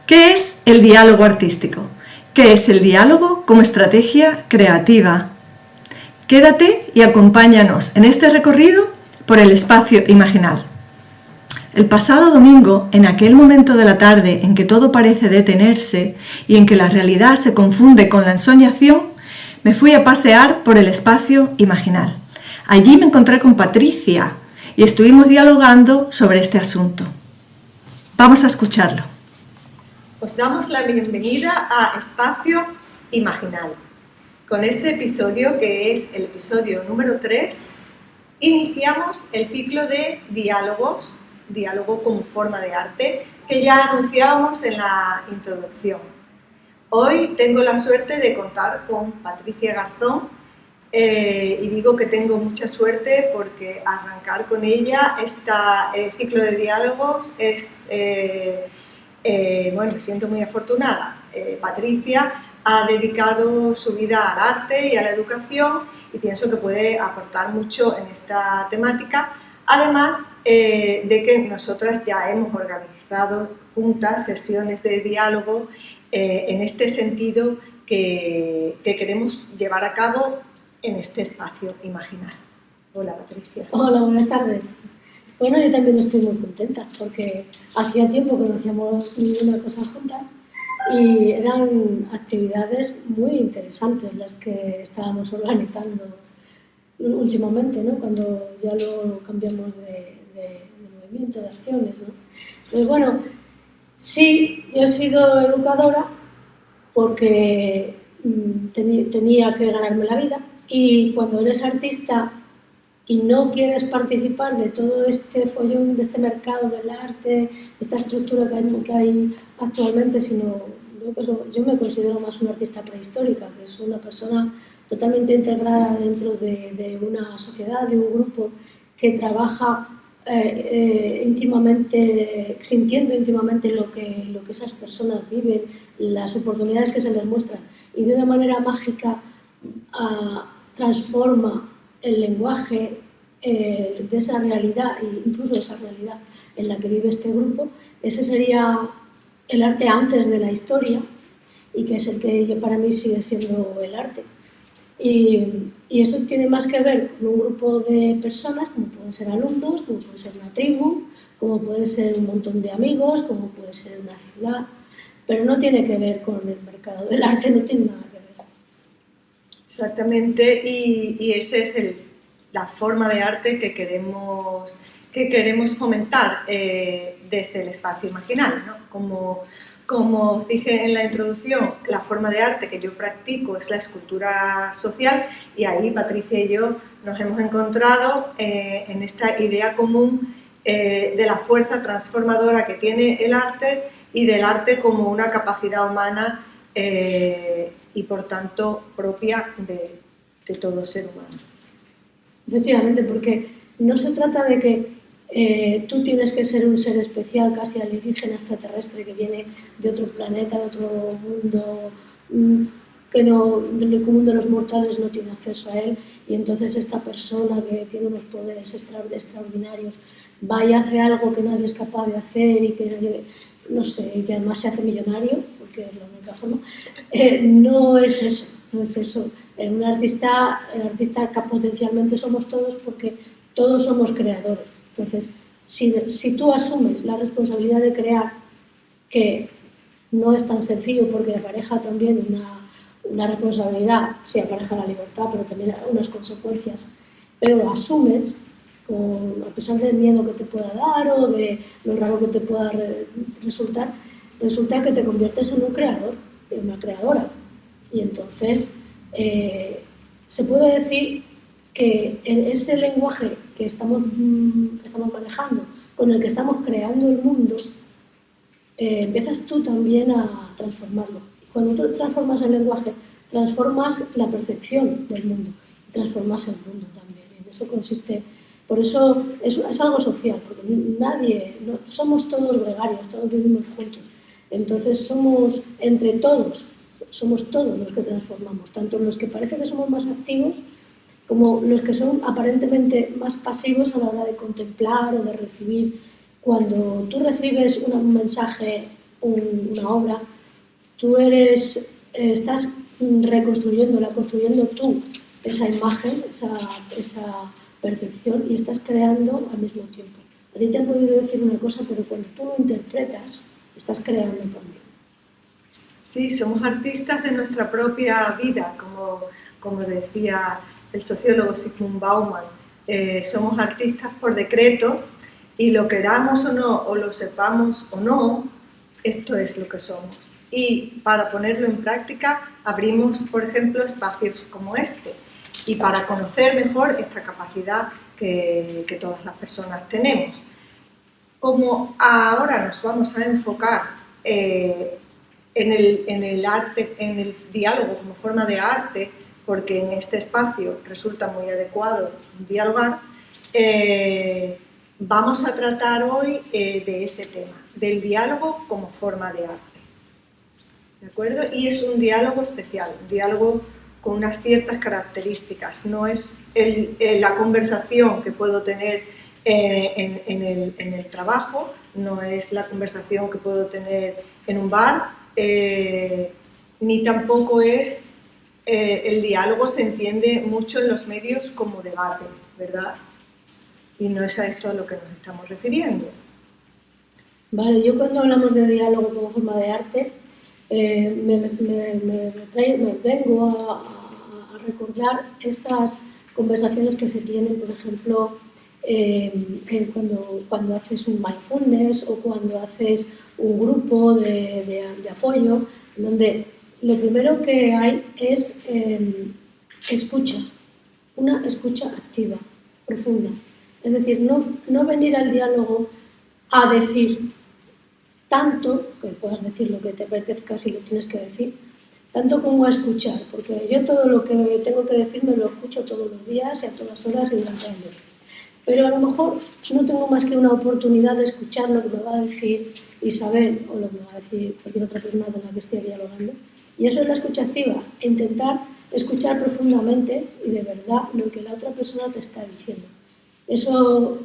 ¿Qué es el diálogo artístico? ¿Qué es el diálogo como estrategia creativa? Quédate y acompáñanos en este recorrido por el espacio imaginal. El pasado domingo, en aquel momento de la tarde en que todo parece detenerse y en que la realidad se confunde con la ensoñación, me fui a pasear por el espacio imaginal. Allí me encontré con Patricia y estuvimos dialogando sobre este asunto. Vamos a escucharlo. Os damos la bienvenida a Espacio Imaginal. Con este episodio, que es el episodio número 3, iniciamos el ciclo de diálogos, diálogo como forma de arte, que ya anunciábamos en la introducción. Hoy tengo la suerte de contar con Patricia Garzón, y digo que tengo mucha suerte porque arrancar con ella este ciclo de diálogos es... me siento muy afortunada. Patricia ha dedicado su vida al arte y a la educación y pienso que puede aportar mucho en esta temática, además de que nosotras ya hemos organizado juntas sesiones de diálogo en este sentido que queremos llevar a cabo en este espacio imaginal. Hola, Patricia. Hola, buenas tardes. Bueno, yo también estoy muy contenta porque hacía tiempo que no hacíamos ninguna cosa juntas y eran actividades muy interesantes las que estábamos organizando últimamente, ¿no? Cuando ya lo cambiamos de movimiento, de acciones, ¿no? Entonces, bueno, sí, yo he sido educadora porque tenía que ganarme la vida y cuando eres artista y no quieres participar de todo este follón, de este mercado del arte, esta estructura que hay actualmente, sino yo me considero más una artista prehistórica, que es una persona totalmente integrada dentro de una sociedad, de un grupo que trabaja íntimamente, sintiendo íntimamente lo que esas personas viven, las oportunidades que se les muestran, y de una manera mágica transforma el lenguaje de esa realidad, e incluso esa realidad en la que vive este grupo. Ese sería el arte antes de la historia y que es el que para mí sigue siendo el arte. Y eso tiene más que ver con un grupo de personas, como pueden ser alumnos, como puede ser una tribu, como puede ser un montón de amigos, como puede ser una ciudad, pero no tiene que ver con el mercado del arte, no tiene nada que ver. Exactamente, y esa es la forma de arte que queremos fomentar desde el espacio imaginal, ¿no? Como os dije en la introducción, la forma de arte que yo practico es la escultura social y ahí Patricia y yo nos hemos encontrado en esta idea común de la fuerza transformadora que tiene el arte y del arte como una capacidad humana y por tanto propia de todo ser humano. Efectivamente, porque no se trata de que tú tienes que ser un ser especial, casi alienígena, extraterrestre, que viene de otro planeta, de otro mundo, del común de los mortales no tiene acceso a él, y entonces esta persona que tiene unos poderes extraordinarios va y hace algo que nadie es capaz de hacer y que, no sé, y que además se hace millonario, porque es la única forma. No es eso, no es eso. El artista que potencialmente somos todos, porque todos somos creadores. Entonces, si tú asumes la responsabilidad de crear, que no es tan sencillo porque apareja también una responsabilidad, sí apareja la libertad, pero también unas consecuencias, pero lo asumes, a pesar del miedo que te pueda dar o de lo raro que te pueda resulta que te conviertes en un creador, en una creadora. Y entonces se puede decir que ese lenguaje que estamos manejando, con el que estamos creando el mundo, empiezas tú también a transformarlo. Y cuando tú transformas el lenguaje, transformas la percepción del mundo, y transformas el mundo también. Y en eso consiste. Por eso es algo social, porque somos todos gregarios, todos vivimos juntos. Entonces somos entre todos, somos todos los que transformamos, tanto los que parece que somos más activos como los que son aparentemente más pasivos a la hora de contemplar o de recibir. Cuando tú recibes un mensaje una obra, tú estás construyendo tú esa imagen, esa percepción y estás creando al mismo tiempo. A ti te han podido decir una cosa, pero cuando tú lo interpretas, estás creando también. Sí, somos artistas de nuestra propia vida, como decía el sociólogo Zygmunt Bauman. Somos artistas por decreto y lo queramos o no, o lo sepamos o no, esto es lo que somos. Y para ponerlo en práctica, abrimos, por ejemplo, espacios como este. Y para conocer mejor esta capacidad que todas las personas tenemos. Como ahora nos vamos a enfocar en el arte, en el diálogo como forma de arte, porque en este espacio resulta muy adecuado dialogar, vamos a tratar hoy de ese tema, del diálogo como forma de arte. ¿De acuerdo? Y es un diálogo especial, un diálogo con unas ciertas características. No es la conversación que puedo tener en el trabajo, no es la conversación que puedo tener en un bar, ni tampoco es el diálogo se entiende mucho en los medios como debate, ¿verdad? Y no es a esto a lo que nos estamos refiriendo. Vale, yo cuando hablamos de diálogo como forma de arte, me vengo a recordar estas conversaciones que se tienen, por ejemplo, cuando haces un mindfulness o cuando haces un grupo de apoyo, donde lo primero que hay es escucha, una escucha activa, profunda. Es decir, no venir al diálogo a decir tanto, que puedas decir lo que te apetezca si lo tienes que decir, tanto como a escuchar, porque yo todo lo que tengo que decir me lo escucho todos los días y a todas horas y durante años. Pero a lo mejor no tengo más que una oportunidad de escuchar lo que me va a decir Isabel o lo que me va a decir cualquier otra persona con la que esté dialogando. Y eso es la escucha activa, intentar escuchar profundamente y de verdad lo que la otra persona te está diciendo. Eso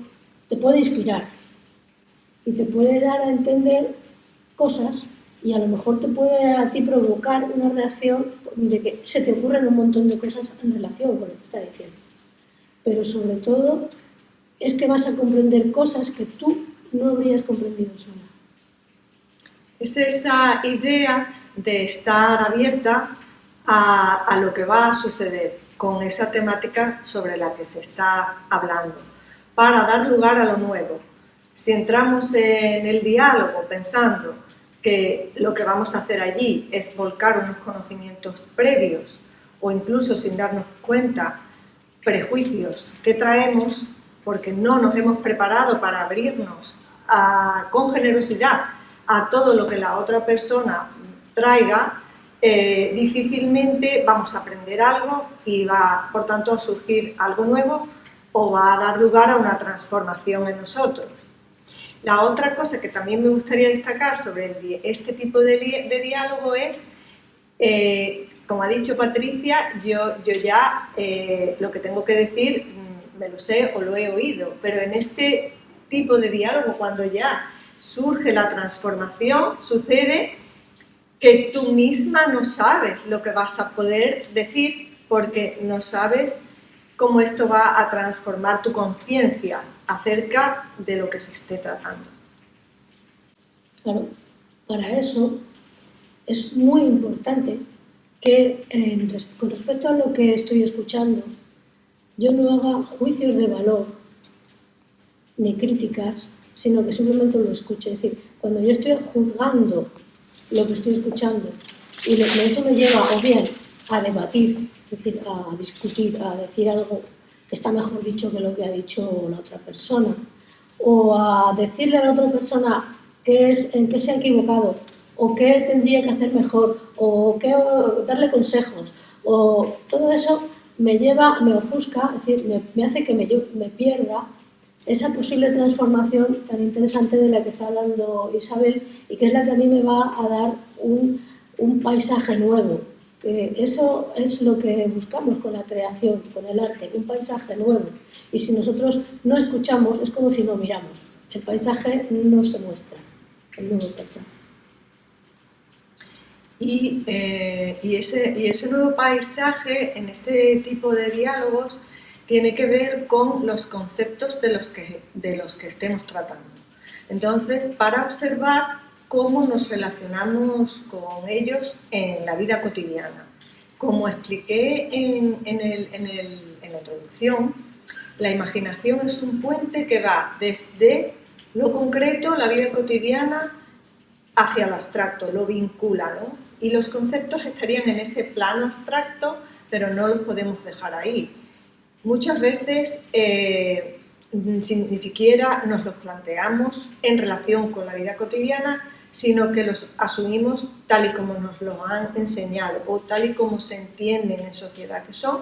te puede inspirar y te puede dar a entender cosas y a lo mejor te puede a ti provocar una reacción de que se te ocurren un montón de cosas en relación con lo que está diciendo. Pero sobre todo es que vas a comprender cosas que tú no habrías comprendido sola. Es esa idea de estar abierta a lo que va a suceder con esa temática sobre la que se está hablando, para dar lugar a lo nuevo. Si entramos en el diálogo pensando que lo que vamos a hacer allí es volcar unos conocimientos previos o incluso sin darnos cuenta prejuicios que traemos porque no nos hemos preparado para abrirnos con generosidad a todo lo que la otra persona traiga, difícilmente vamos a aprender algo y va, por tanto, a surgir algo nuevo o va a dar lugar a una transformación en nosotros. La otra cosa que también me gustaría destacar sobre este tipo de diálogo es, como ha dicho Patricia, yo ya lo que tengo que decir me lo sé o lo he oído, pero en este tipo de diálogo, cuando ya surge la transformación, sucede que tú misma no sabes lo que vas a poder decir porque no sabes cómo esto va a transformar tu conciencia acerca de lo que se esté tratando. Claro, para eso es muy importante que con respecto a lo que estoy escuchando, yo no haga juicios de valor ni críticas, sino que simplemente lo escuche. Es decir, cuando yo estoy juzgando lo que estoy escuchando y eso me lleva o bien a debatir, es decir, a discutir, a decir algo que está mejor dicho que lo que ha dicho la otra persona, o a decirle a la otra persona en qué se ha equivocado, o qué tendría que hacer mejor, o darle consejos, o todo eso me ofusca, es decir, me hace que me pierda esa posible transformación tan interesante de la que está hablando Isabel y que es la que a mí me va a dar un paisaje nuevo. Que eso es lo que buscamos con la creación, con el arte, un paisaje nuevo. Y si nosotros no escuchamos, es como si no miramos. El paisaje no se muestra, el nuevo paisaje. Y ese nuevo paisaje en este tipo de diálogos tiene que ver con los conceptos de los que estemos tratando. Entonces, para observar cómo nos relacionamos con ellos en la vida cotidiana. Como expliqué en la introducción, la imaginación es un puente que va desde lo concreto, la vida cotidiana, hacia lo abstracto, lo vincula, ¿no? Y los conceptos estarían en ese plano abstracto, pero no los podemos dejar ahí. Muchas veces ni siquiera nos los planteamos en relación con la vida cotidiana, sino que los asumimos tal y como nos lo han enseñado o tal y como se entienden en sociedad que son,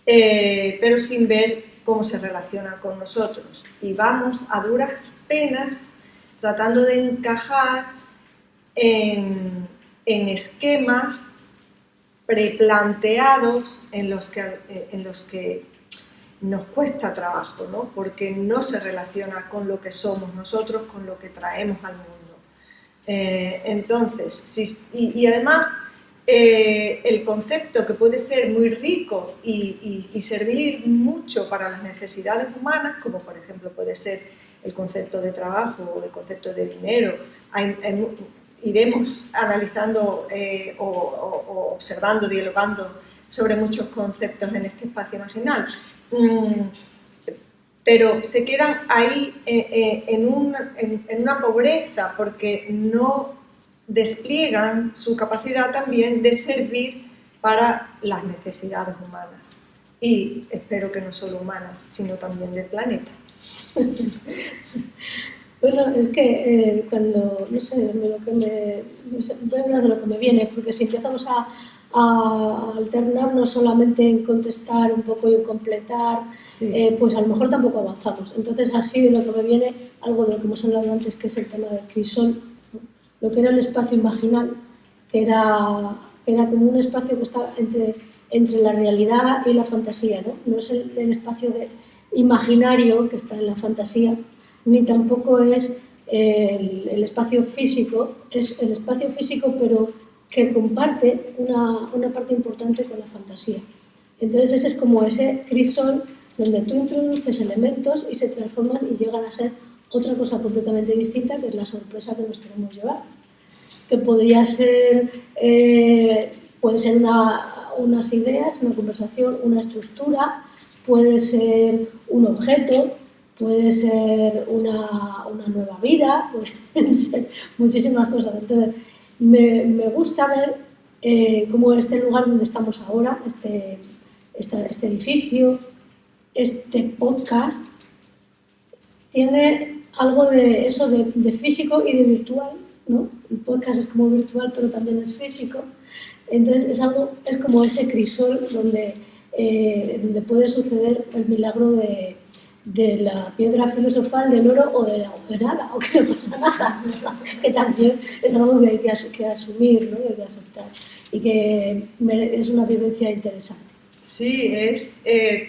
pero sin ver cómo se relacionan con nosotros. Y vamos a duras penas tratando de encajar en esquemas preplanteados en los que nos cuesta trabajo, ¿no? Porque no se relaciona con lo que somos nosotros, con lo que traemos al mundo. Entonces, y además el concepto que puede ser muy rico y servir mucho para las necesidades humanas, como por ejemplo puede ser el concepto de trabajo o el concepto de dinero, iremos analizando o observando, dialogando sobre muchos conceptos en este espacio imaginal, pero se quedan ahí en una pobreza porque no despliegan su capacidad también de servir para las necesidades humanas y espero que no solo humanas, sino también del planeta. Bueno, es que cuando, no sé, voy a hablar de lo que me viene, porque si empezamos a alternar no solamente en contestar un poco y en completar, sí. Pues a lo mejor tampoco avanzamos. Entonces, así de lo que me viene, algo de lo que hemos hablado antes, que es el tema del crisol, ¿no? Lo que era el espacio imaginal, que era como un espacio que estaba entre la realidad y la fantasía, ¿no? No es el espacio imaginario que está en la fantasía, ni tampoco es el espacio físico, es el espacio físico pero que comparte una parte importante con la fantasía. Entonces ese es como ese crisol donde tú introduces elementos y se transforman y llegan a ser otra cosa completamente distinta, que es la sorpresa que nos queremos llevar. Que podría ser, pueden ser unas ideas, una conversación, una estructura, puede ser un objeto, puede ser una nueva vida, pueden ser muchísimas cosas. Entonces, me gusta ver cómo este lugar donde estamos ahora, este edificio, este podcast, tiene algo de eso de físico y de virtual, ¿no? El podcast es como virtual, pero también es físico. Entonces, es como ese crisol donde puede suceder el milagro de la piedra filosofal, del oro o de nada, o que no pasa nada, ¿no? Que también es algo que hay que asumir, ¿no? Que hay que aceptar y que es una vivencia interesante. Sí,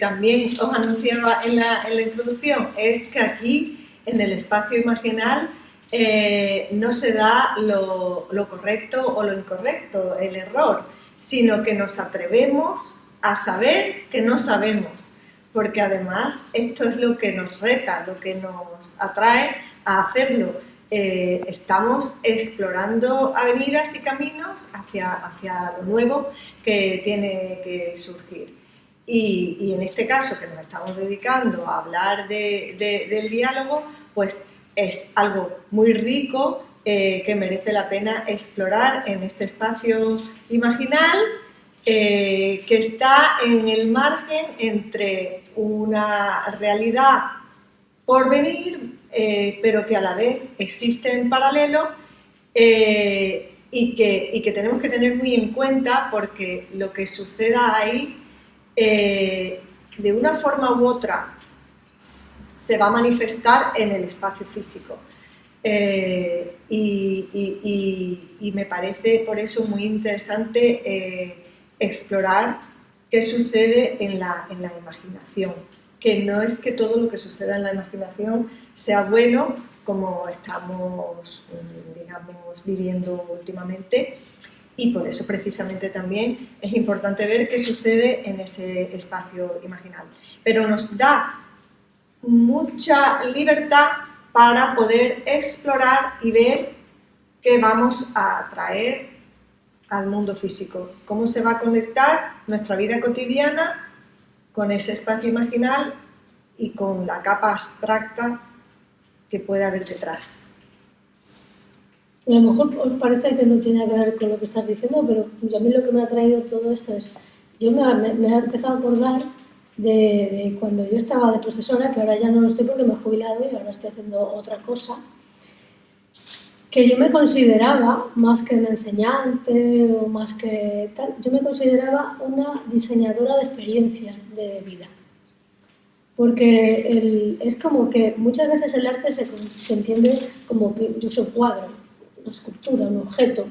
también os anunciaba en la introducción, es que aquí en el espacio imaginal no se da lo correcto o lo incorrecto, el error, sino que nos atrevemos a saber que no sabemos. Porque además esto es lo que nos reta, lo que nos atrae a hacerlo. Estamos explorando avenidas y caminos hacia lo nuevo que tiene que surgir. Y en este caso que nos estamos dedicando a hablar del diálogo, pues es algo muy rico que merece la pena explorar en este espacio imaginal, que está en el margen entre una realidad por venir, pero que a la vez existe en paralelo y que tenemos que tener muy en cuenta porque lo que suceda ahí, de una forma u otra, se va a manifestar en el espacio físico. Y me parece por eso muy interesante explorar qué sucede en la imaginación, que no es que todo lo que suceda en la imaginación sea bueno, como estamos, digamos, viviendo últimamente, Y por eso precisamente también es importante ver qué sucede en ese espacio imaginal. Pero nos da mucha libertad para poder explorar y ver qué vamos a traer al mundo físico, cómo se va a conectar nuestra vida cotidiana con ese espacio imaginal y con la capa abstracta que puede haber detrás. A lo mejor os parece que no tiene que ver con lo que estás diciendo, pero a mí lo que me ha traído todo esto es, yo me he empezado a acordar de cuando yo estaba de profesora, que ahora ya no lo estoy porque me he jubilado y ahora estoy haciendo otra cosa, que yo me consideraba, más que una enseñante o más que tal, yo me consideraba una diseñadora de experiencias de vida. Porque es como que muchas veces el arte se entiende como que yo soy un cuadro, una escultura, un objeto.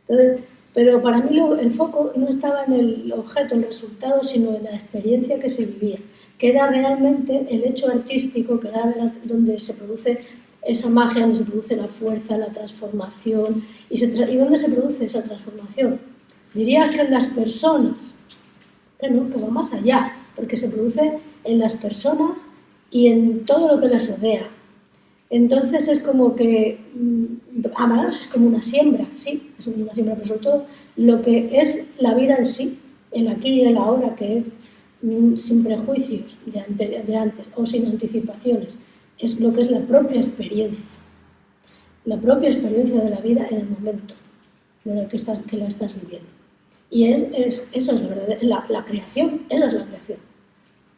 Entonces, pero para mí el foco no estaba en el objeto, el resultado, sino en la experiencia que se vivía, que era realmente el hecho artístico, que era donde se produce esa magia, donde se produce la fuerza, la transformación. ¿Y dónde se produce esa transformación? Dirías que en las personas, que va más allá, porque se produce en las personas y en todo lo que les rodea. Entonces es como que Amadeus es como una siembra, sí, es una siembra, pero sobre todo lo que es la vida en sí, el aquí y el ahora, que es sin prejuicios de antes o sin anticipaciones, es lo que es la propia experiencia de la vida en el momento de lo que la estás viviendo. Y eso es la creación, esa es la creación,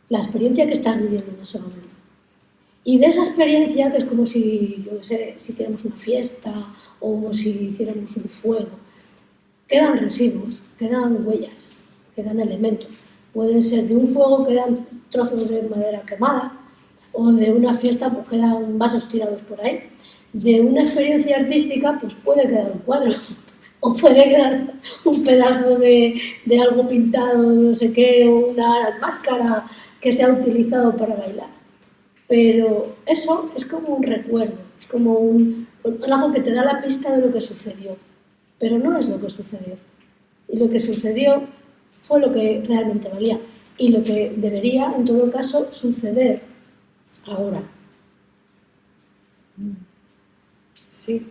la experiencia que estás viviendo en ese momento. Y de esa experiencia, que es como si, yo no sé, si hiciéramos una fiesta o si hiciéramos un fuego, quedan residuos, quedan huellas, quedan elementos. Pueden ser de un fuego, quedan trozos de madera quemada, o de una fiesta, pues quedan vasos tirados por ahí. De una experiencia artística, pues puede quedar un cuadro, o puede quedar un pedazo de algo pintado, no sé qué, o una máscara que se ha utilizado para bailar. Pero eso es como un recuerdo, es como algo que te da la pista de lo que sucedió, pero no es lo que sucedió. Y lo que sucedió fue lo que realmente valía y lo que debería, en todo caso, suceder ahora. Sí.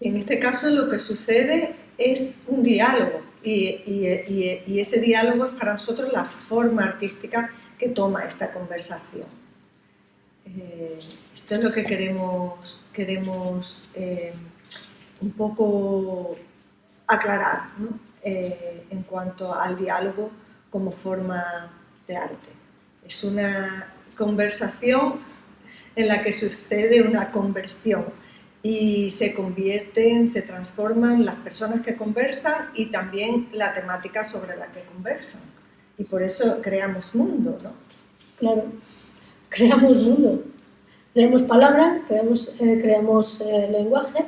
En este caso lo que sucede es un diálogo y ese diálogo es para nosotros la forma artística que toma esta conversación. Esto es lo que queremos un poco aclarar, ¿no? En cuanto al diálogo como forma de arte. Es una conversación en la que sucede una conversión y se transforman las personas que conversan y también la temática sobre la que conversan. Y por eso creamos mundo, ¿no? Claro, creamos mundo, creamos palabra, creamos lenguaje,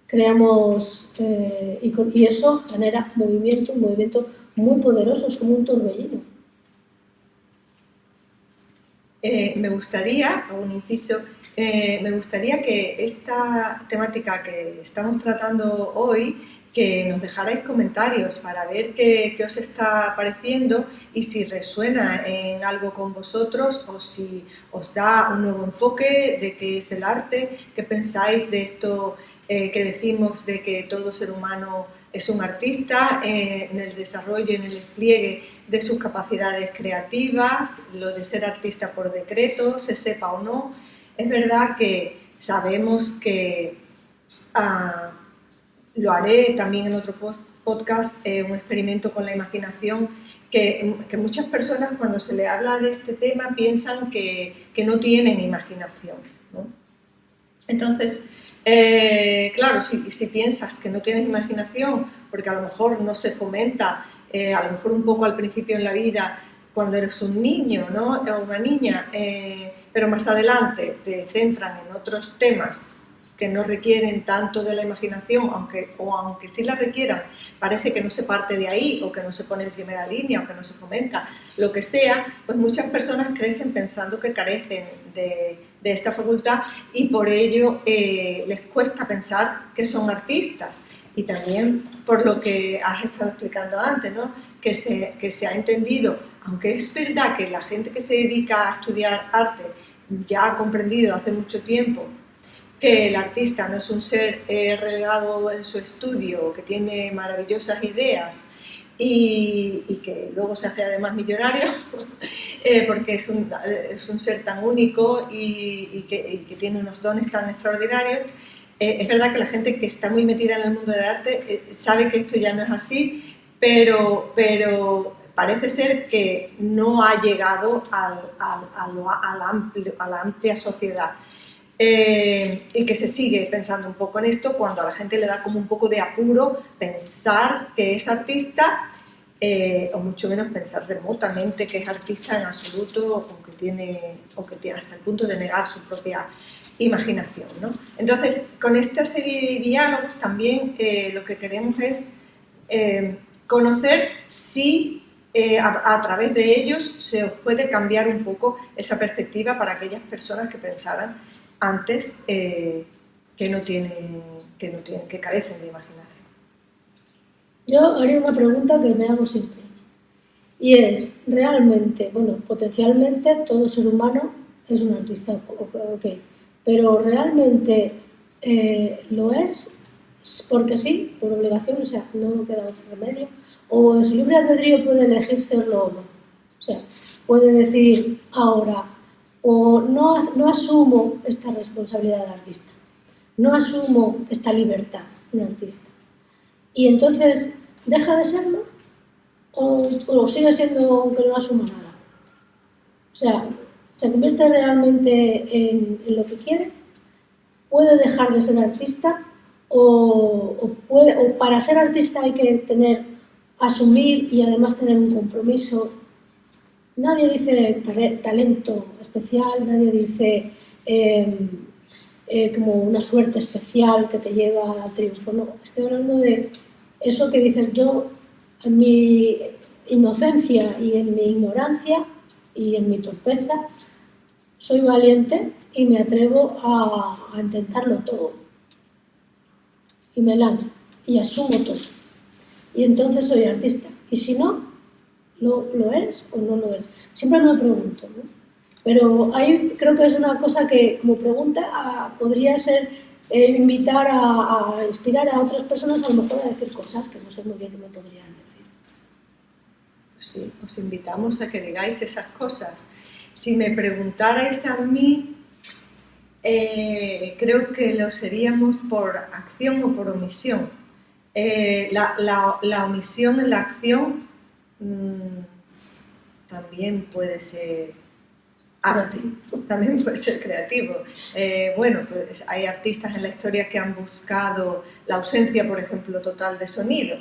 creamos y eso genera un movimiento muy poderoso, es como un torbellino. Me gustaría, hago un inciso, me gustaría que esta temática que estamos tratando hoy, que nos dejarais comentarios para ver qué os está pareciendo y si resuena en algo con vosotros o si os da un nuevo enfoque de qué es el arte, qué pensáis de esto que decimos de que todo ser humano es un artista en el desarrollo, en el despliegue de sus capacidades creativas, lo de ser artista por decreto, se sepa o no. Es verdad que sabemos que lo haré también en otro podcast, un experimento con la imaginación, que muchas personas cuando se les habla de este tema piensan que no tienen imaginación, ¿no? Entonces, claro, si piensas que no tienes imaginación, porque a lo mejor no se fomenta, a lo mejor un poco al principio en la vida, cuando eres un niño, ¿no? O una niña, pero más adelante te centran en otros temas que no requieren tanto de la imaginación, aunque sí la requieran, parece que no se parte de ahí, o que no se pone en primera línea, o que no se fomenta, lo que sea, pues muchas personas crecen pensando que carecen de esta facultad y por ello les cuesta pensar que son artistas. Y también por lo que has estado explicando antes, ¿no? que se ha entendido, aunque es verdad que la gente que se dedica a estudiar arte ya ha comprendido hace mucho tiempo que el artista no es un ser relegado en su estudio, que tiene maravillosas ideas y que luego se hace además millonario, porque es un ser tan único y que tiene unos dones tan extraordinarios. Es verdad que la gente que está muy metida en el mundo del arte sabe que esto ya no es así, pero parece ser que no ha llegado a la amplia sociedad. Y que se sigue pensando un poco en esto cuando a la gente le da como un poco de apuro pensar que es artista, o mucho menos pensar remotamente que es artista en absoluto, o que tiene hasta el punto de negar su propia imaginación, ¿no? Entonces, con esta serie de diálogos también lo que queremos es conocer si a través de ellos se os puede cambiar un poco esa perspectiva para aquellas personas que pensaran antes que carecen de imaginación. Yo haría una pregunta que me hago siempre, y es, realmente, bueno, potencialmente todo ser humano es un artista, ok, pero realmente lo es porque sí, por obligación, o sea, no queda otro remedio, o en su libre albedrío puede elegir serlo o no. O sea, puede decir ahora, o no asumo esta responsabilidad de artista, no asumo esta libertad de artista. Y entonces, ¿deja de serlo? ¿O sigue siendo aunque no asuma nada? O sea, ¿se convierte realmente en lo que quiere? ¿Puede dejar de ser artista? ¿O para ser artista hay que asumir y además tener un compromiso? Nadie dice talento especial, nadie dice como una suerte especial que te lleva al triunfo. No, estoy hablando de eso que dices yo, en mi inocencia y en mi ignorancia y en mi torpeza, soy valiente y me atrevo a intentarlo todo. Y me lanzo y asumo todo. Y entonces soy artista. Y si no, ¿lo eres o no lo eres? Siempre me pregunto, ¿no? Pero ahí creo que es una cosa que, como pregunta, podría ser invitar a inspirar a otras personas a lo mejor a decir cosas que no sé muy bien qué me podrían decir. Pues sí, os invitamos a que digáis esas cosas. Si me preguntarais a mí, creo que lo seríamos por acción o por omisión. La omisión en la acción también puede ser arte, también puede ser creativo. Bueno, pues hay artistas en la historia que han buscado la ausencia, por ejemplo, total de sonido,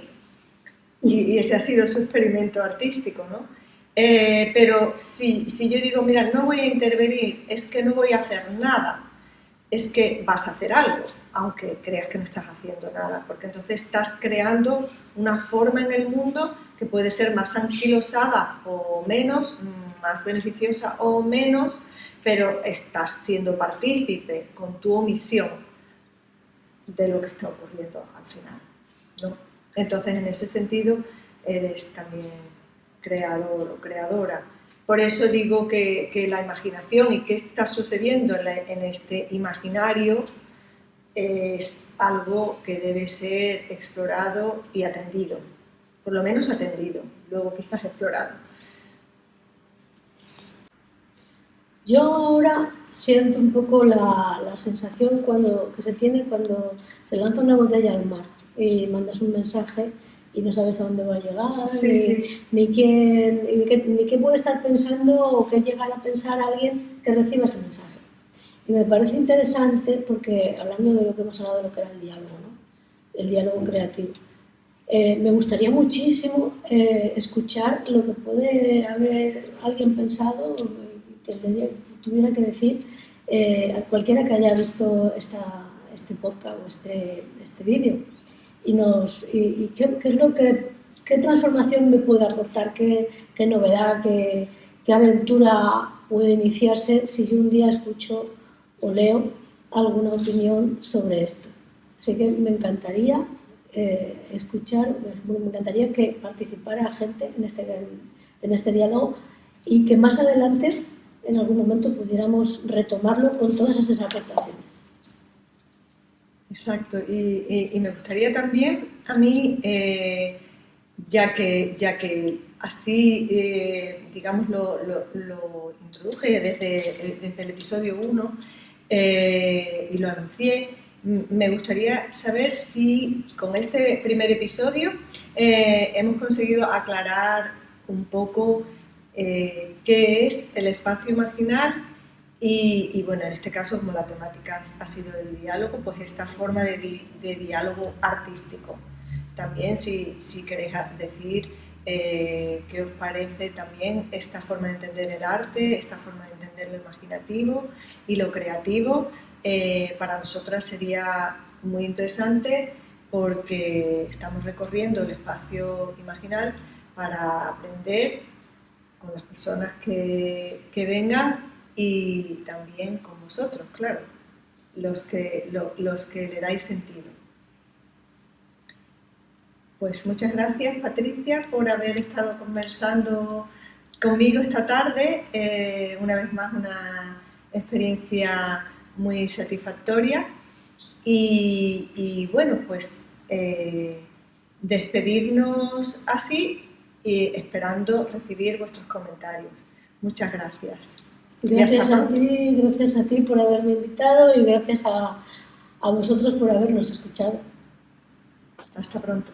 y ese ha sido su experimento artístico, ¿no? Pero si yo digo, mira, no voy a intervenir, es que no voy a hacer nada, es que vas a hacer algo, aunque creas que no estás haciendo nada, porque entonces estás creando una forma en el mundo que puede ser más anquilosada o menos, más beneficiosa o menos, pero estás siendo partícipe con tu omisión de lo que está ocurriendo al final, ¿no? Entonces, en ese sentido, eres también creador o creadora. Por eso digo que la imaginación y qué está sucediendo en este imaginario es algo que debe ser explorado y atendido, por lo menos atendido, luego quizás explorado. Yo ahora siento un poco la sensación que se tiene cuando se lanza una botella al mar y mandas un mensaje y no sabes a dónde va a llegar, ni qué puede estar pensando o qué llegará a pensar alguien que reciba ese mensaje. Y me parece interesante porque, hablando de lo que hemos hablado de lo que era el diálogo, ¿no? El diálogo creativo, me gustaría muchísimo escuchar lo que puede haber alguien pensado, que tuviera que decir a cualquiera que haya visto este podcast o este vídeo. Y qué es lo qué transformación me puede aportar, qué novedad, qué aventura puede iniciarse si yo un día escucho o leo alguna opinión sobre esto. Así que me encantaría escuchar, me encantaría que participara gente en este diálogo y que más adelante, en algún momento, pudiéramos retomarlo con todas esas aportaciones. Exacto, y me gustaría también a mí, ya que así, digamos, lo introduje desde el episodio 1 y lo anuncié, me gustaría saber si con este primer episodio hemos conseguido aclarar un poco qué es el espacio imaginal y bueno, en este caso, como la temática ha sido el diálogo, pues esta forma de diálogo artístico. También si queréis decir qué os parece también esta forma de entender el arte, esta forma de entender lo imaginativo y lo creativo, para nosotras sería muy interesante porque estamos recorriendo el espacio imaginal para aprender con las personas que vengan y también con vosotros, claro, los que le dais sentido. Pues muchas gracias, Patricia, por haber estado conversando conmigo esta tarde. Una vez más, una experiencia muy satisfactoria. Y bueno, pues despedirnos así y esperando recibir vuestros comentarios. Muchas gracias. Gracias a ti por haberme invitado y gracias a vosotros por habernos escuchado. Hasta pronto.